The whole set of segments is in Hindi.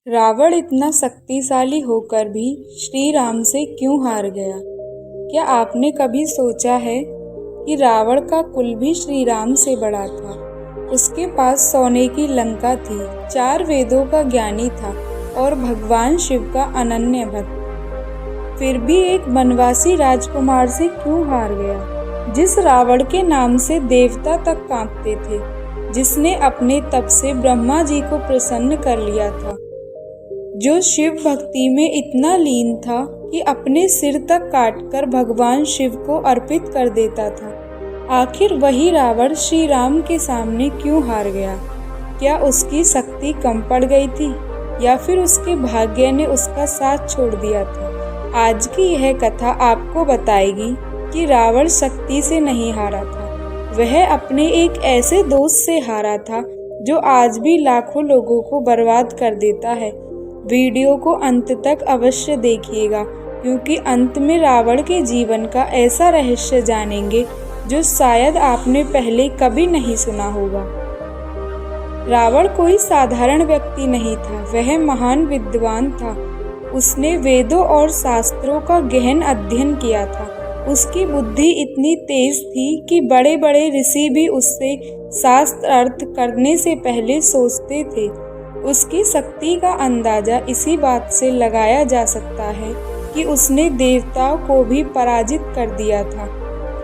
रावण इतना शक्तिशाली होकर भी श्री राम से क्यों हार गया? क्या आपने कभी सोचा है कि रावण का कुल भी श्री राम से बड़ा था। उसके पास सोने की लंका थी, 4 वेदों का ज्ञानी था और भगवान शिव का अनन्य भक्त। फिर भी एक वनवासी राजकुमार से क्यों हार गया, जिस रावण के नाम से देवता तक कांपते थे, जिसने अपने तप से ब्रह्मा जी को प्रसन्न कर लिया था, जो शिव भक्ति में इतना लीन था कि अपने सिर तक काटकर भगवान शिव को अर्पित कर देता था। आखिर वही रावण श्री राम के सामने क्यों हार गया? क्या उसकी शक्ति कम पड़ गई थी या फिर उसके भाग्य ने उसका साथ छोड़ दिया था? आज की यह कथा आपको बताएगी कि रावण शक्ति से नहीं हारा था, वह अपने एक ऐसे दोस्त से हारा था जो आज भी लाखों लोगों को बर्बाद कर देता है। वीडियो को अंत तक अवश्य देखिएगा, क्योंकि अंत में रावण के जीवन का ऐसा रहस्य जानेंगे जो शायद आपने पहले कभी नहीं सुना होगा। रावण कोई साधारण व्यक्ति नहीं था, वह महान विद्वान था। उसने वेदों और शास्त्रों का गहन अध्ययन किया था। उसकी बुद्धि इतनी तेज थी कि बड़े बड़े ऋषि भी उससे शास्त्र अर्थ करने से पहले सोचते थे। उसकी शक्ति का अंदाजा इसी बात से लगाया जा सकता है कि उसने देवताओं को भी पराजित कर दिया था।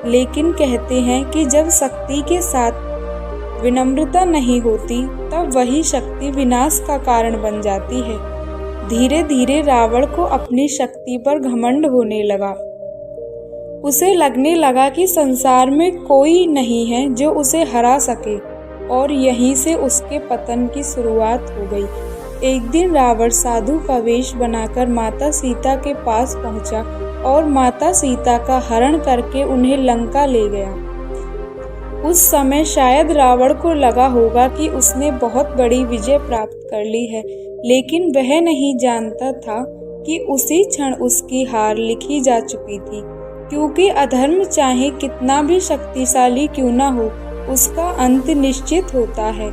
लेकिन कहते हैं कि जब शक्ति के साथ विनम्रता नहीं होती, तब वही शक्ति विनाश का कारण बन जाती है। धीरे धीरे रावण को अपनी शक्ति पर घमंड होने लगा। उसे लगने लगा कि संसार में कोई नहीं है जो उसे हरा सके, और यहीं से उसके पतन की शुरुआत हो गई। एक दिन रावण साधु का वेश बनाकर माता सीता के पास पहुंचा और माता सीता का हरण करके उन्हें लंका ले गया। उस समय शायद रावण को लगा होगा कि उसने बहुत बड़ी विजय प्राप्त कर ली है, लेकिन वह नहीं जानता था कि उसी क्षण उसकी हार लिखी जा चुकी थी, क्योंकि अधर्म चाहे कितना भी शक्तिशाली क्यों न हो, उसका अंत निश्चित होता है।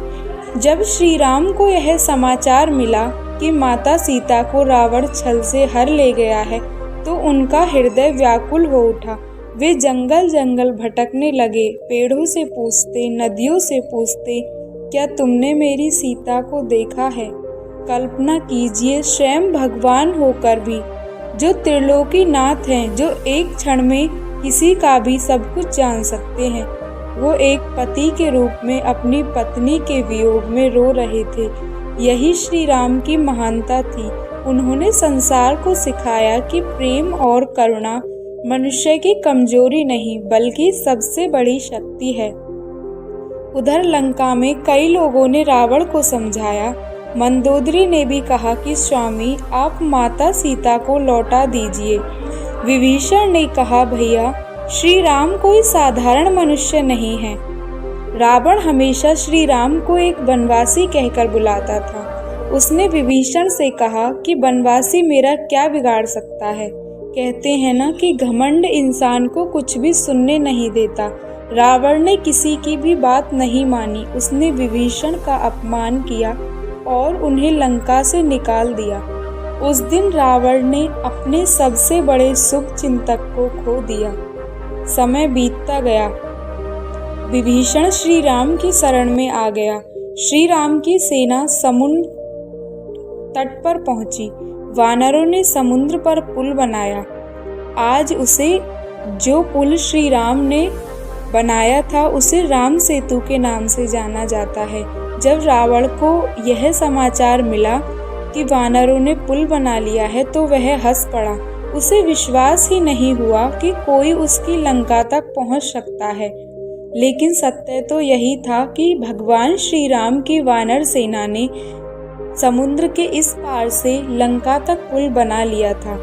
जब श्री राम को यह समाचार मिला कि माता सीता को रावण छल से हर ले गया है, तो उनका हृदय व्याकुल हो उठा। वे जंगल जंगल भटकने लगे, पेड़ों से पूछते, नदियों से पूछते, क्या तुमने मेरी सीता को देखा है? कल्पना कीजिए, स्वयं भगवान होकर भी, जो त्रिलोकी नाथ हैं, जो एक क्षण में किसी का भी सब कुछ जान सकते हैं, वो एक पति के रूप में अपनी पत्नी के वियोग में रो रहे थे। यही श्री राम की महानता थी। उन्होंने संसार को सिखाया कि प्रेम और करुणा मनुष्य की कमजोरी नहीं, बल्कि सबसे बड़ी शक्ति है। उधर लंका में कई लोगों ने रावण को समझाया। मंदोदरी ने भी कहा कि स्वामी, आप माता सीता को लौटा दीजिए। विभीषण ने कहा, भैया, श्री राम कोई साधारण मनुष्य नहीं है। रावण हमेशा श्री राम को एक वनवासी कहकर बुलाता था। उसने विभीषण से कहा कि वनवासी मेरा क्या बिगाड़ सकता है। कहते हैं ना कि घमंड इंसान को कुछ भी सुनने नहीं देता। रावण ने किसी की भी बात नहीं मानी। उसने विभीषण का अपमान किया और उन्हें लंका से निकाल दिया। उस दिन रावण ने अपने सबसे बड़े शुभ चिंतक को खो दिया। समय बीतता गया। विभीषण श्री राम की शरण में आ गया। श्री राम की सेना समुद्र तट पर पहुंची। वानरों ने समुद्र पर पुल बनाया। आज उसे, जो पुल श्री राम ने बनाया था, उसे राम सेतु के नाम से जाना जाता है। जब रावण को यह समाचार मिला कि वानरों ने पुल बना लिया है, तो वह हंस पड़ा। उसे विश्वास ही नहीं हुआ कि कोई उसकी लंका तक पहुंच सकता है। लेकिन सत्य तो यही था कि भगवान श्री राम की वानर सेना ने समुद्र के इस पार से लंका तक पुल बना लिया था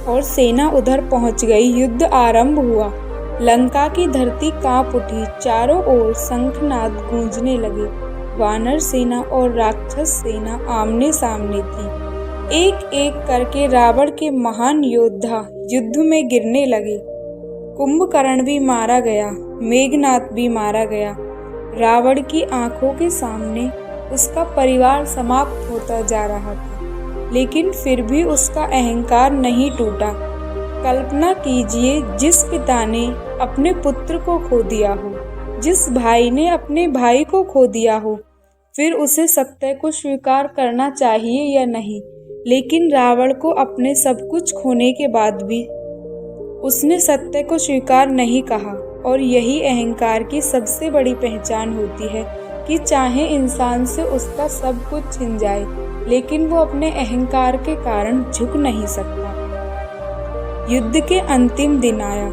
और सेना उधर पहुंच गई। युद्ध आरंभ हुआ। लंका की धरती कांप उठी। चारों ओर शंखनाद गूंजने लगे। वानर सेना और राक्षस सेना आमने सामने थी। एक एक करके रावण के महान योद्धा युद्ध में गिरने लगे। कुंभकर्ण भी मारा गया, मेघनाद भी मारा गया। रावण की आंखों के सामने उसका परिवार समाप्त होता जा रहा था, लेकिन फिर भी उसका अहंकार नहीं टूटा। कल्पना कीजिए, जिस पिता ने अपने पुत्र को खो दिया हो, जिस भाई ने अपने भाई को खो दिया हो, फिर उसे सत्य को स्वीकार करना चाहिए या नहीं? लेकिन रावण को अपने सब कुछ खोने के बाद भी उसने सत्य को स्वीकार नहीं कहा। और यही अहंकार की सबसे बड़ी पहचान होती है कि चाहे इंसान से उसका सब कुछ छिन जाए, लेकिन वो अपने अहंकार के कारण झुक नहीं सकता। युद्ध के अंतिम दिन आया।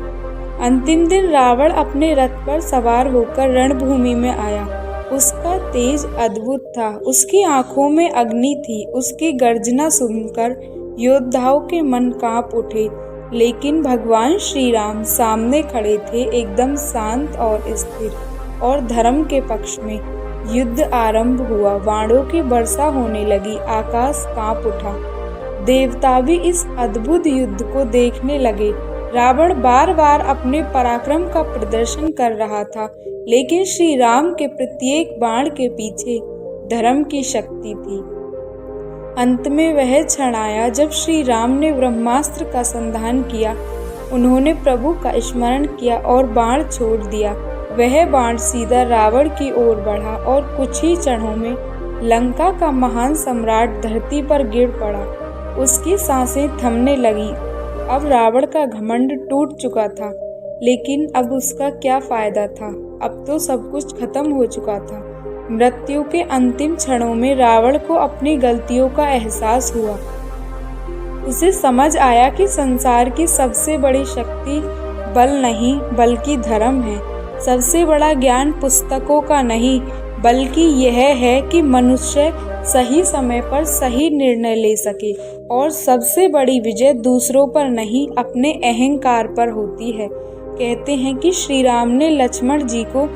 अंतिम दिन रावण अपने रथ पर सवार होकर रणभूमि में आया। उसका तेज अद्भुत था, उसकी आंखों में अग्नि थी। उसकी गर्जना सुनकर योद्धाओं के मन कांप उठे, लेकिन भगवान श्री राम सामने खड़े थे, एकदम शांत और स्थिर और धर्म के पक्ष में। युद्ध आरंभ हुआ, बाणों की वर्षा होने लगी, आकाश कांप उठा। देवता भी इस अद्भुत युद्ध को देखने लगे। रावण बार बार अपने पराक्रम का प्रदर्शन कर रहा था, लेकिन श्री राम के प्रत्येक बाण के पीछे धर्म की शक्ति थी। अंत में वह क्षण आया जब श्री राम ने ब्रह्मास्त्र का संधान किया। उन्होंने प्रभु का स्मरण किया और बाण छोड़ दिया। वह बाण सीधा रावण की ओर बढ़ा और कुछ ही क्षणों में लंका का महान सम्राट धरती पर गिर पड़ा। उसकी सांसें थमने लगी। अब रावण का घमंड टूट चुका था, लेकिन अब उसका क्या फायदा था? अब तो सब कुछ खत्म हो चुका था। मृत्यु के अंतिम क्षणों में रावण को अपनी गलतियों का एहसास हुआ। उसे समझ आया कि संसार की सबसे बड़ी शक्ति बल नहीं बल्कि धर्म है। सबसे बड़ा ज्ञान पुस्तकों का नहीं, बल्कि यह है कि मनुष्य सही समय पर सही निर्णय ले सके। और सबसे बड़ी विजय दूसरों पर नहीं, अपने अहंकार पर होती है। कहते हैं कि श्री राम ने लक्ष्मण जी को,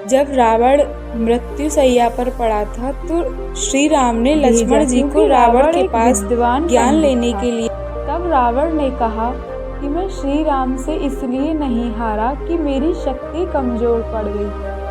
जब रावण मृत्युशैया पर पड़ा था, तो श्री राम ने लक्ष्मण जी को रावण के पास ज्ञान लेने के लिए। तब रावण ने कहा कि मैं श्री राम से इसलिए नहीं हारा कि मेरी शक्ति कमजोर पड़ गई,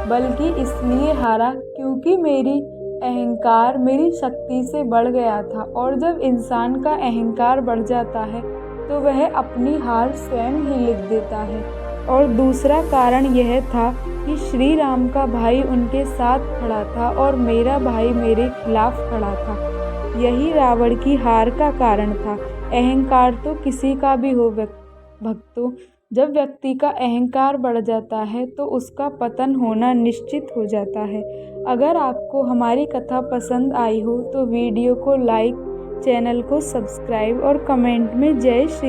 बल्कि इसलिए हारा क्योंकि मेरी अहंकार मेरी शक्ति से बढ़ गया था। और जब इंसान का अहंकार बढ़ जाता है तो वह अपनी हार स्वयं ही लिख देता है। और दूसरा कारण यह था कि श्री राम का भाई उनके साथ खड़ा था और मेरा भाई मेरे खिलाफ खड़ा था। यही रावण की हार का कारण था। अहंकार तो किसी का भी हो भक्तों, जब व्यक्ति का अहंकार बढ़ जाता है तो उसका पतन होना निश्चित हो जाता है। अगर आपको हमारी कथा पसंद आई हो तो वीडियो को लाइक, चैनल को सब्सक्राइब और कमेंट में जय श्री